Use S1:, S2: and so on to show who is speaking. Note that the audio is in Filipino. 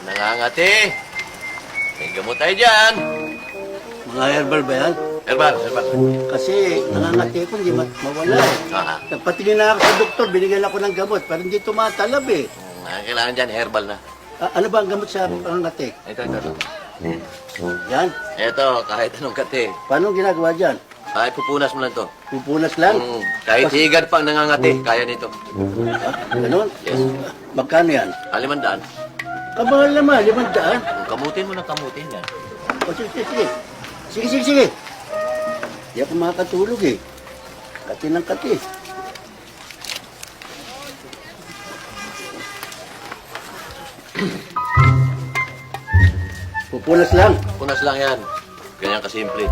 S1: Nangangati. May gamot tayo dyan.
S2: Mga herbal ba yan?
S1: Herbal, herbal.
S2: Kasi nangangati ko, hindi mawala eh.
S1: Ah,
S2: Nagpatingin na ako sa doktor, binigyan ako ng gamot, pero hindi tumatalab eh.
S1: ang kailangan dyan, herbal na.
S2: Ano ba ang gamot sa pangangati?
S1: Ito.
S2: Yan.
S1: Ito, kahit anong kati.
S2: Paano ginagawa dyan?
S1: Ay, pupunas mo lang to.
S2: Pupunas lang?
S1: Kahit higad pang nangangati, kaya nito.
S2: Ganun?
S1: Yes.
S2: Magkano yan?
S1: 500.
S2: Kamahal naman, 500.
S1: Kamutin mo ng kamutin yan.
S2: O sige. Sige. Hindi ako makakatulog eh. Kati ng kati. Pupunas lang.
S1: Punas lang yan. Ganyan kasimple.